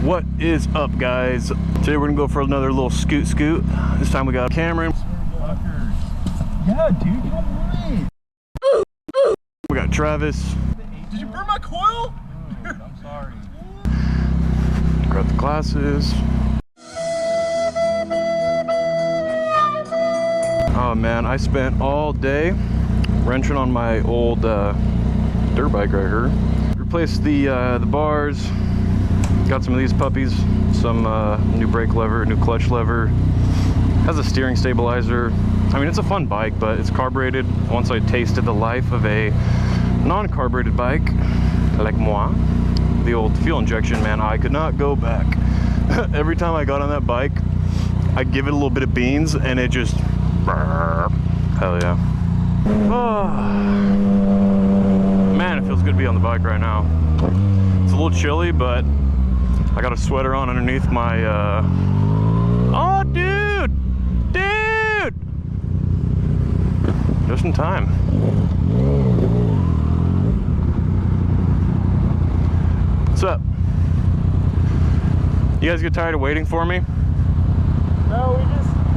What is up, guys? Today we're gonna go for another little scoot. This time we got Cameron. Yeah, dude, get on wood. We got Travis. Did you burn my coil? Dude, I'm sorry. Grab the glasses. Oh man, I spent all day wrenching on my old dirt bike right here. Replaced the bars. Got some of these puppies, some new brake lever, new clutch lever. Has a steering stabilizer. I mean, it's a fun bike, but it's carbureted. Once I tasted the life of a non-carbureted bike, like moi, the old fuel injection, man, I could not go back. Every time I got on that bike, I'd give it a little bit of beans, and it just, hell yeah. Oh, man, it feels good to be on the bike right now. It's a little chilly, but I got a sweater on underneath my, oh, dude! Just in time. What's up? You guys get tired of waiting for me? No,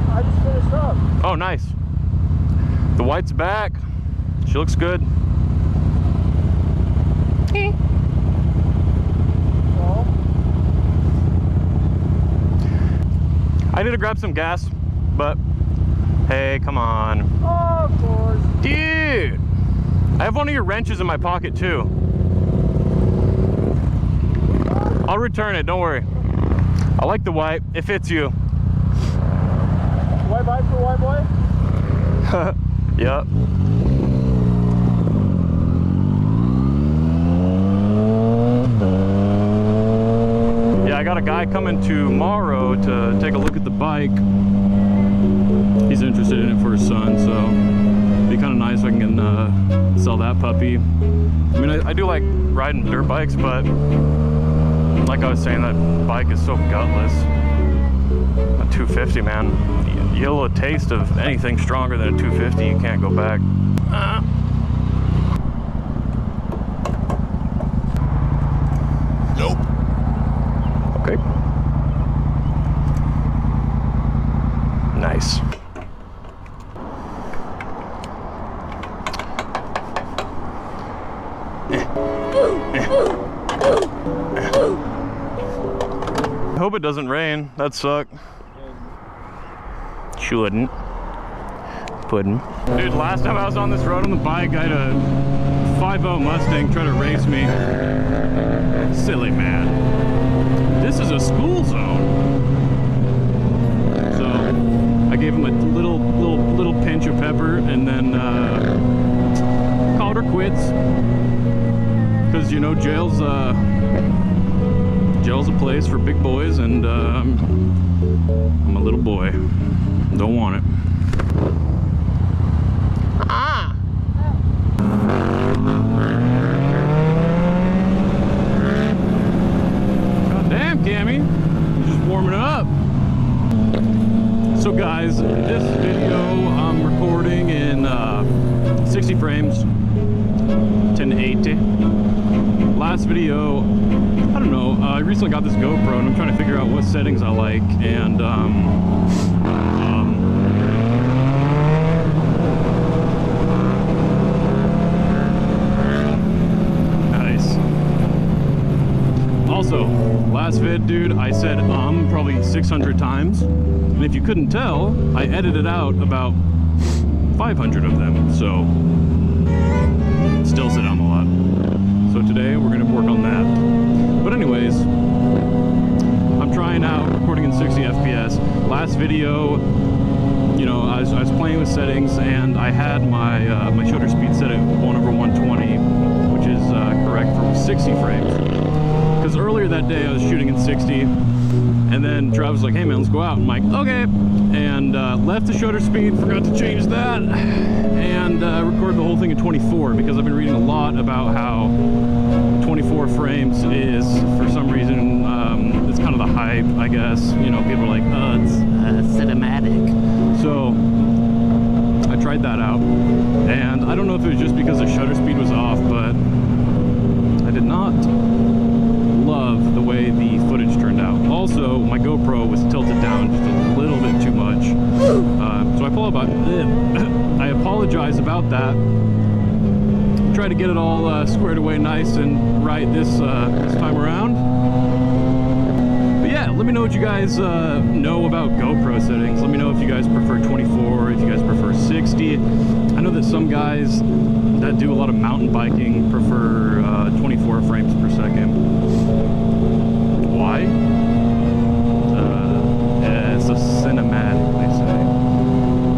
I just finished up. Oh, nice. The white's back. She looks good. I need to grab some gas, but hey, come on. Oh, of course. Dude, I have one of your wrenches in my pocket too. I'll return it, don't worry. I like the white, it fits you. White bike for white boy? Yep. Yeah, I got a guy coming tomorrow to take a look at the bike. He's interested in it for his son, so it'd be kind of nice if I can sell that puppy. I mean, I do like riding dirt bikes, but like I was saying, that bike is so gutless. A 250, man. You get a little taste of anything stronger than a 250, you can't go back. Nope. Okay. Nice. I hope it doesn't rain. That'd suck. Shouldn't. Puddin'. Dude, last time I was on this road on the bike, I had a 5.0 Mustang try to race me. Silly man. This is a school zone. So I gave him a little pinch of pepper and then called her quits. Because, you know, jail's a place for big boys, and I'm a little boy. Don't want it. Ah! God damn, Cammy. You're just warming up. So guys, this video I'm recording in 60 frames, 1080. Last video, I don't know, I recently got this GoPro and I'm trying to figure out what settings I like, and nice. Also, last vid, dude, I said probably 600 times, and if you couldn't tell, I edited out about 500 of them, so still said a lot. So today we're gonna work on that. But anyways, I'm trying out recording in 60 FPS. Last video, you know, I was playing with settings, and I had my my shutter speed set at 1/120, which is correct for 60 frames. Because earlier that day I was shooting in 60, and then Travis was like, "Hey man, let's go out." I'm like, "Okay," and left the shutter speed, forgot to change that, and recorded the whole thing at 24, because I've been reading a lot about how 24 frames is, for some reason, it's kind of the hype, I guess. You know, people are like, "Oh, it's cinematic." So I tried that out, and I don't know if it was just because the shutter speed was off, but I did not love the way the footage turned I apologize about that. Try to get it all squared away nice and right this time around. But yeah, let me know what you guys know about GoPro settings. Let me know if you guys prefer 24, if you guys prefer 60. I know that some guys that do a lot of mountain biking prefer 24 frames per second. Why? It's a cinematic, they say.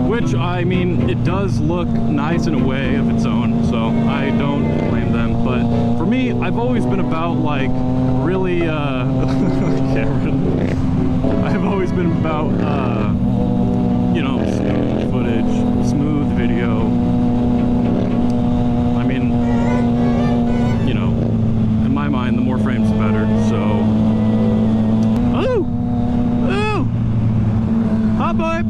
Which, I mean, it does look nice in a way of its own, so I don't blame them. But for me, I've always been about, like, really, Cameron. I've always been about, you know, smooth footage, smooth video. I mean, you know, in my mind, the more frames, the better, so. Oh! Oh! Hi, boy!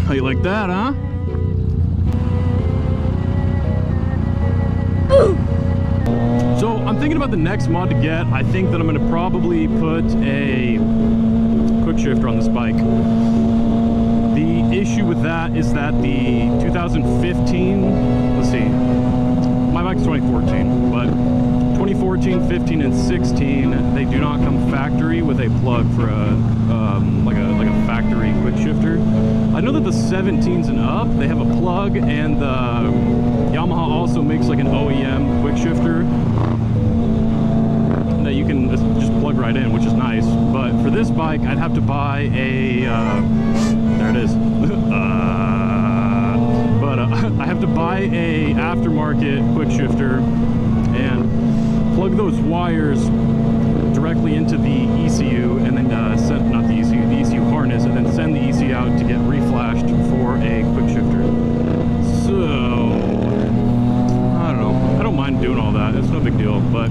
How you like that, huh? So I'm thinking about the next mod to get. I think that I'm going to probably put a quick shifter on this bike. The issue with that is that the 2015, let's see, my bike's 2014, but 2014, 15, and 16, they do not come factory with a plug for a like a factory quick shifter. I know that the 17s and up, they have a plug, and the Yamaha also makes like an OEM quick shifter that you can just plug right in, which is nice. But for this bike, I'd have to buy a there it is. I have to buy a aftermarket quick shifter and plug those wires directly into the ECU, and then send, not the ECU, the ECU harness, and then send the ECU out to get reflashed for a quick shifter. So, I don't know. I don't mind doing all that. It's no big deal, but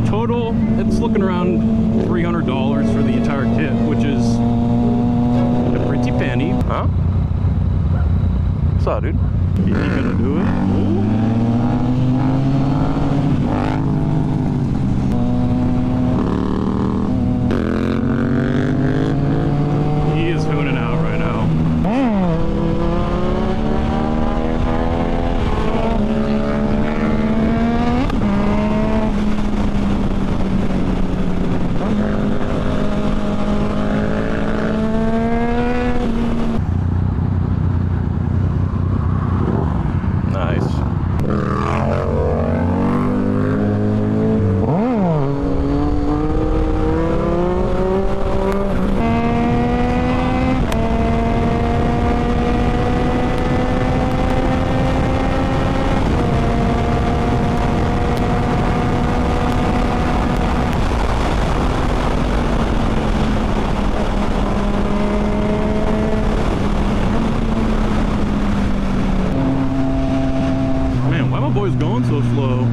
total, it's looking around $300 for the entire kit, which is a pretty penny. Huh? What's up, dude? You gonna do it? Ooh. Boy's going so slow.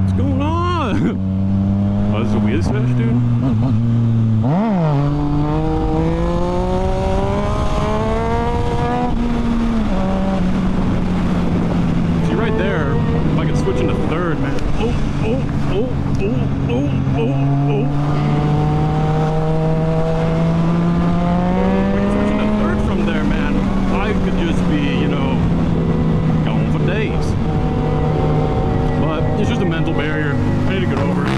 What's going on? Oh, this is a wheel smash, dude? See right there, if I can switch into third, man. Oh, oh, oh, oh, oh, oh, oh. If I can switch into third from there, man, I could just be, you know, days. But it's just a mental barrier. I need to get over it.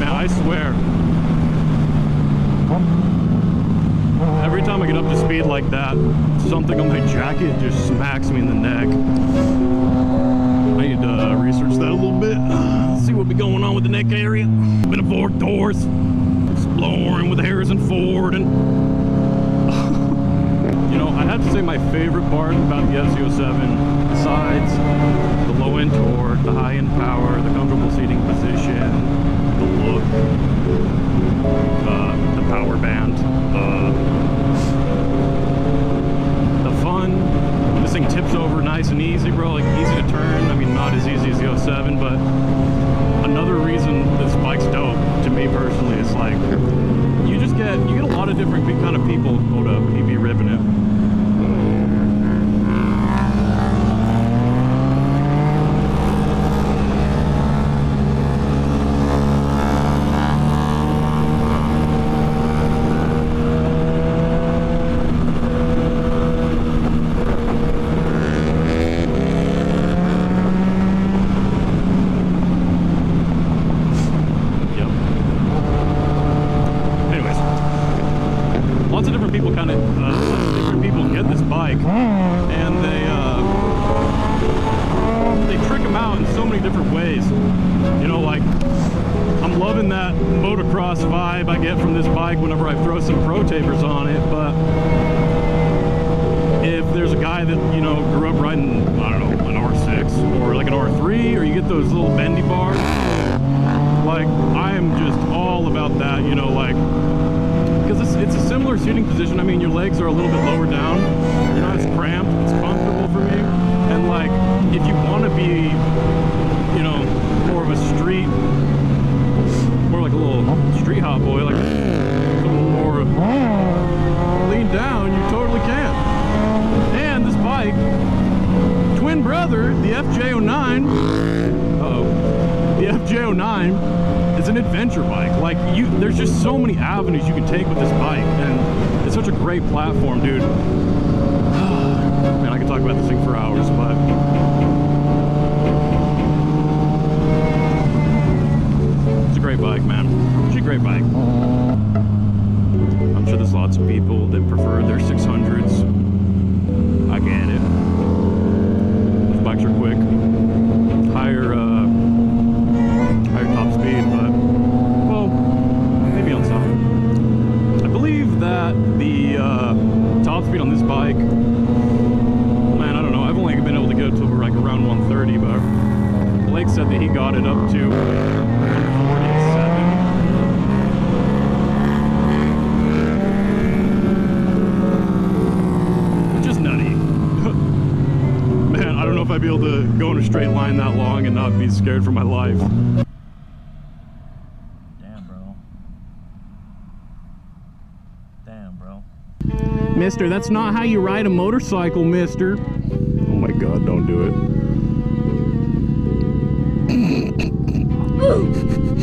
I swear. Every time I get up to speed like that, something on my jacket just smacks me in the neck. I need to research that a little bit. See what be going on with the neck area. Bit of 4 doors, exploring with Harrison Ford, and you know, I have to say my favorite part about the FZ-07, besides the low end torque, the high end power, the comfortable seating position, the look, the power band, the fun. This thing tips over nice and easy, bro, like easy to turn. I mean, not as easy as the 07, but another reason this bike's dope to me personally is like you get a lot of different kind of people. Hold up, he'd be ripping it. Lots of different people get this bike, and they trick them out in so many different ways. You know, like, I'm loving that motocross vibe I get from this bike whenever I throw some pro tapers on it, but if there's a guy that, you know, grew up riding, I don't know, an R6 or like an R3, or you get those little bendy bars, like, I am just all about that, you know, like, because it's a similar seating position. I mean, your legs are a little bit lower down. You're not as cramped. It's comfortable for me. And like, if you want to be, you know, more of a street, more like a little street hot boy, like something more lean down, you totally can. And this bike, twin brother, the FZ-09, the FZ-09, it's an adventure bike. Like, there's just so many avenues you can take with this bike, and it's such a great platform, dude. Man, I could talk about this thing for hours, but it's a great bike, man. It's a great bike. I'm sure there's lots of people that prefer their 600s. I get it. Those bikes are quick, higher top speed, but, well, maybe on some. I believe that the top speed on this bike, man, I don't know, I've only been able to go to like around 130, but Blake said that he got it up to 147. Just nutty. Man, I don't know if I'd be able to go in a straight line that long and not be scared for my life. Damn, bro. Mister, that's not how you ride a motorcycle, mister. Oh my god, don't do it.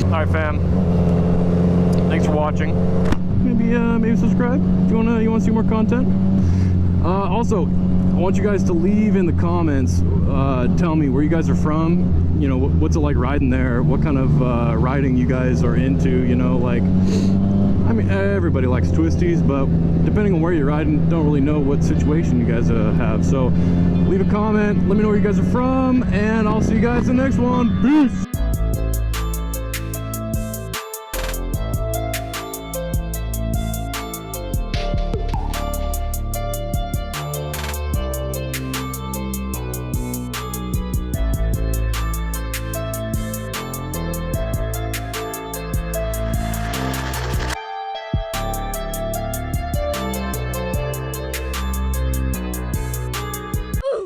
Alright, fam. Thanks for watching. Maybe subscribe if you wanna see more content. Also, I want you guys to leave in the comments, tell me where you guys are from, you know, what's it like riding there, what kind of riding you guys are into, you know, like, I mean, everybody likes twisties, but depending on where you're riding, don't really know what situation you guys have. So leave a comment, let me know where you guys are from, and I'll see you guys in the next one. Peace!